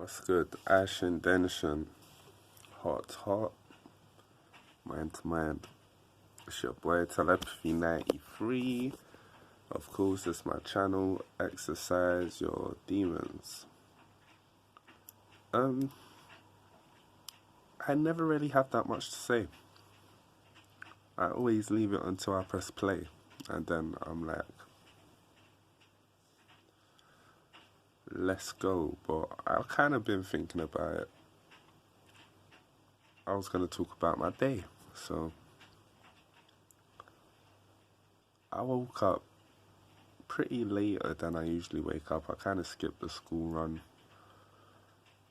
What's good? Ash and Denshin. Heart to heart. Mind to mind. It's your boy Telepathy 93. Of course, it's my channel. Exercise your demons. I never really have that much to say. I always leave it until I press play. And then I'm like, let's go. But I've kind of been thinking about it. I was going to talk about my day. So I woke up pretty later than I usually wake up. I kind of skipped the school run.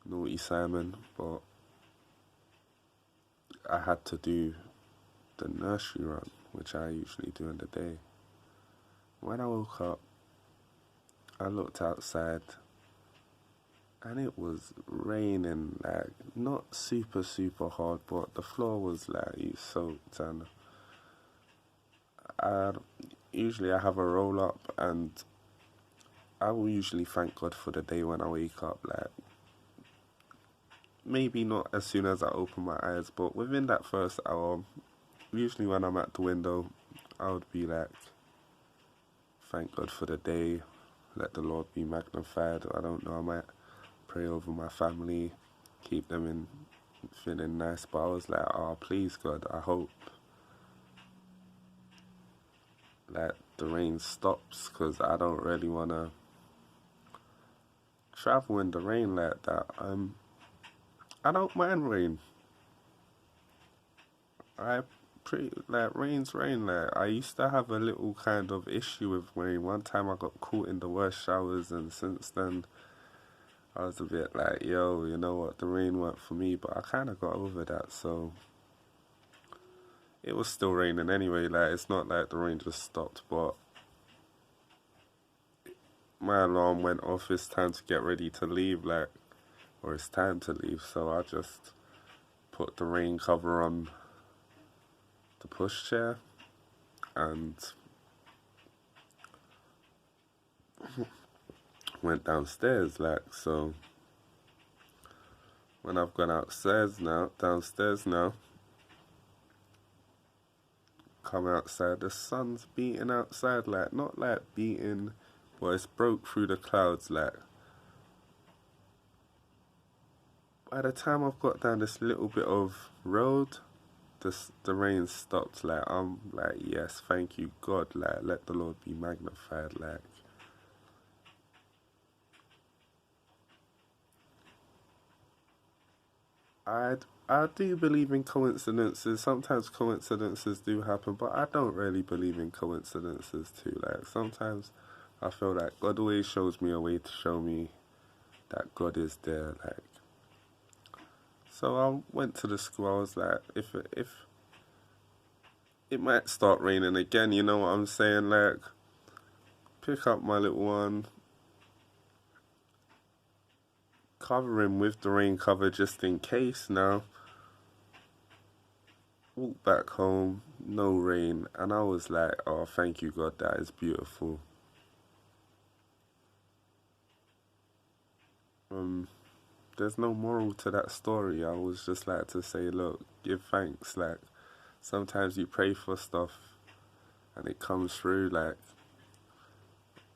Naughty Simon. But I had to do the nursery run, which I usually do in the day. When I woke up, I looked outside and it was raining, like not super hard, but the floor was like soaked. And usually I have a roll up, and I will usually thank God for the day when I wake up. Like maybe not as soon as I open my eyes, but within that first hour, usually when I'm at the window, I would be like, thank God for the day, let the Lord be magnified. I don't know, I might pray over my family, keep them in feeling nice. But I was like, oh please God, I hope that the rain stops, because I don't really want to travel in the rain like that. I don't mind rain. I pretty like rain's rain. Like I used to have a little kind of issue with rain. One time I got caught in the worst showers, and since then I was a bit like, yo, you know what, the rain weren't for me. But I kind of got over that. So it was still raining anyway. Like it's not like the rain just stopped. But my alarm went off. It's time to get ready to leave. Like, or it's time to leave. So I just put the rain cover on the pushchair and went downstairs. Like, so when I've gone downstairs now, come outside, the sun's beating outside, like not like beating, but it's broke through the clouds. Like by the time I've got down this little bit of road, the rain stopped. Like I'm like, yes, thank you God. Like let the Lord be magnified. Like I do believe in coincidences. Sometimes coincidences do happen, but I don't really believe in coincidences too. Like sometimes I feel like God always shows me a way to show me that God is there. Like so I went to the school. I was like, if it might start raining again, you know what I'm saying? Like pick up my little one, cover him with the rain cover just in case. Now walk back home, no rain, and I was like, oh thank you God, that is beautiful. There's no moral to that story. I was just like to say, look, give thanks. Like sometimes you pray for stuff and it comes through. Like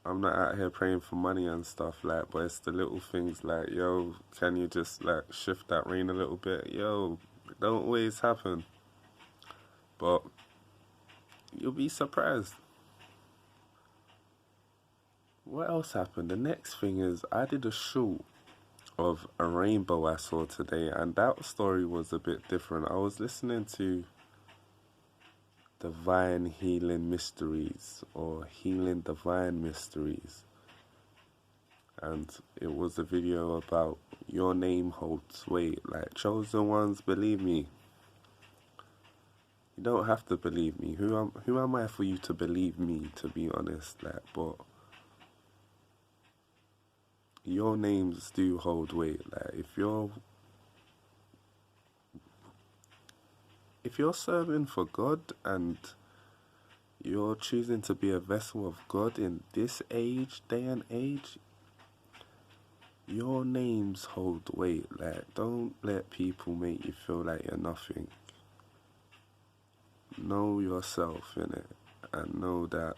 I'm not out here praying for money and stuff, like, but it's the little things like, yo, can you just like shift that rain a little bit? Yo, it don't always happen, but you'll be surprised. What else happened? The next thing is I did a shoot of a rainbow I saw today, and that story was a bit different. I was listening to Divine Healing Mysteries, or Healing Divine Mysteries, and it was a video about your name holds weight. Like chosen ones, believe me. You don't have to believe me. Who am I for you to believe me, to be honest? Like, but your names do hold weight. Like if you're serving for God and you're choosing to be a vessel of God in this day and age, your names hold weight. Like, don't let people make you feel like you're nothing. Know yourself, innit? And know that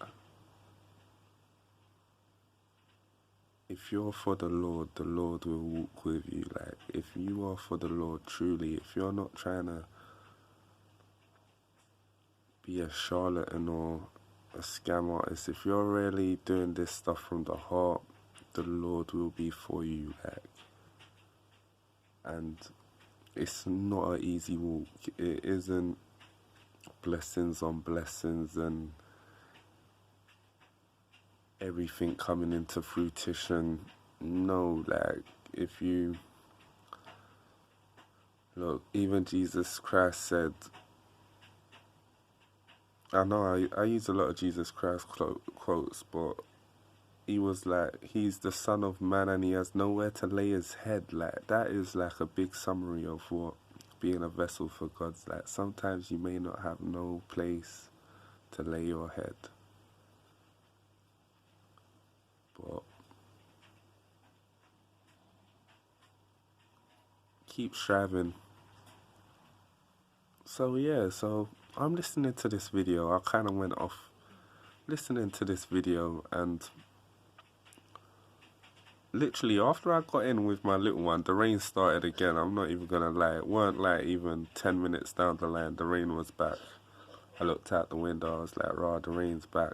if you're for the Lord will walk with you. Like, if you are for the Lord truly, if you're not trying to be a charlatan or a scam artist, if you're really doing this stuff from the heart, the Lord will be for you. Like, and it's not an easy walk. It isn't blessings on blessings and everything coming into fruition. No, like, if you look, even Jesus Christ said, I know I use a lot of Jesus Christ quotes, but he was like, he's the Son of Man and he has nowhere to lay his head. Like, that is like a big summary of what being a vessel for God's like. Sometimes you may not have no place to lay your head, but keep striving. So yeah, so I'm listening to this video. I kind of went off listening to this video, and literally after I got in with my little one, the rain started again. I'm not even gonna lie, it weren't like even 10 minutes down the line, the rain was back. I looked out the window, I was like, rah, the rain's back.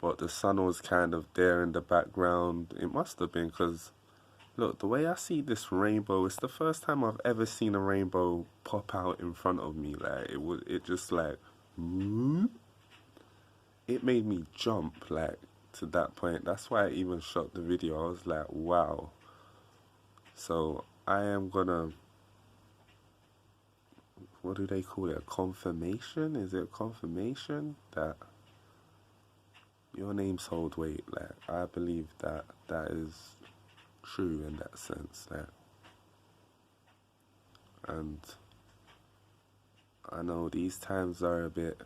But the sun was kind of there in the background. It must have been, because look, the way I see this rainbow, it's the first time I've ever seen a rainbow pop out in front of me. Like, it just like, it made me jump, like, to that point. That's why I even shot the video. I was like, wow. So I am gonna, what do they call it, a confirmation? Is it a confirmation that your names hold weight? Like, I believe that that is true in that sense. Like, and I know these times are a bit,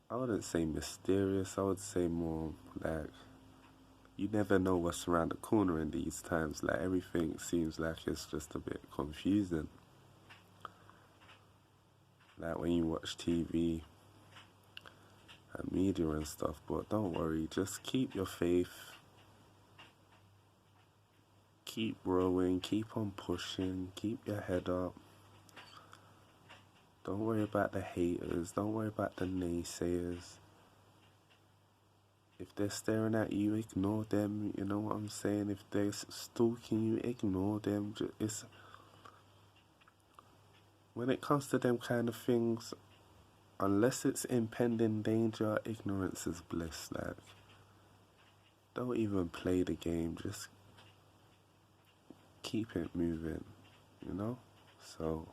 I wouldn't say mysterious, I would say more like, you never know what's around the corner in these times. Like, everything seems like it's just a bit confusing. Like when you watch TV and media and stuff, but don't worry, just keep your faith. Keep growing, keep on pushing, keep your head up. Don't worry about the haters, don't worry about the naysayers. If they're staring at you, ignore them, you know what I'm saying? If they're stalking you, ignore them. It's, when it comes to them kind of things, unless it's impending danger, ignorance is bliss. Like, don't even play the game, just keep it moving, you know? So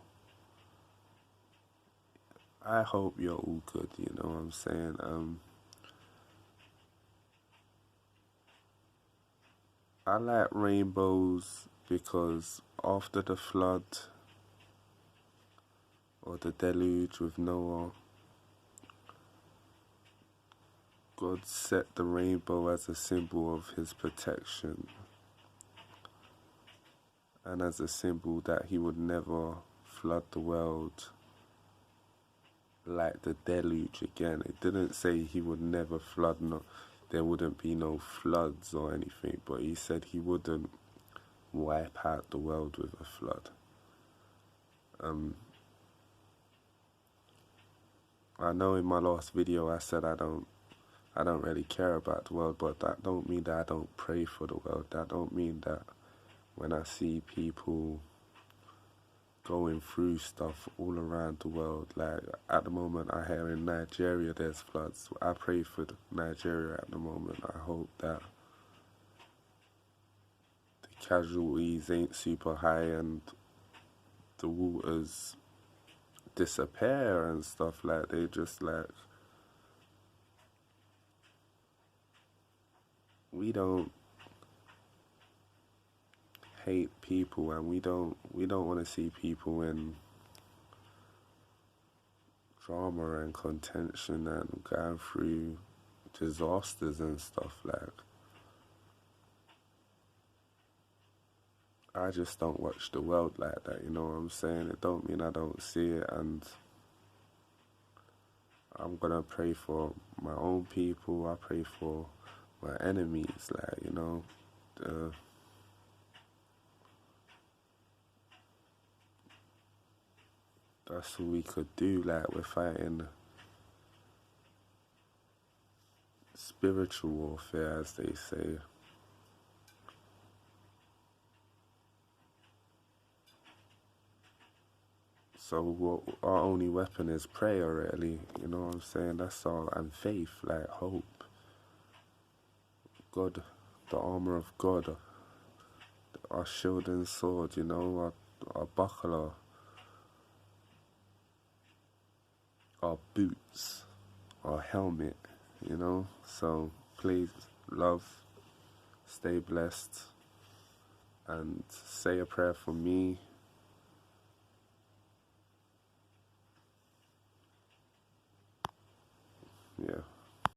I hope you're all good, you know what I'm saying? I like rainbows because after the flood or the deluge with Noah, God set the rainbow as a symbol of his protection and as a symbol that he would never flood the world like the deluge again. It didn't say he would never flood, no, there wouldn't be no floods or anything, but he said he wouldn't wipe out the world with a flood. I know in my last video I said I don't really care about the world, but that don't mean that I don't pray for the world. That don't mean that when I see people going through stuff all around the world, like at the moment I hear in Nigeria there's floods. I pray for Nigeria at the moment. I hope that the casualties ain't super high and the waters disappear and stuff. Like, they just like, we don't hate people, and we don't want to see people in drama and contention and going through disasters and stuff. Like, I just don't watch the world like that, you know what I'm saying? It don't mean I don't see it, and I'm gonna pray for my own people. I pray for my enemies, like, you know. Uh, that's what we could do. Like, we're fighting spiritual warfare, as they say. So our only weapon is prayer, really. You know what I'm saying? That's all, and faith, like hope. God, the armor of God, our shield and sword. You know, our buckler, our boots, our helmet. You know. So please, love, stay blessed, and say a prayer for me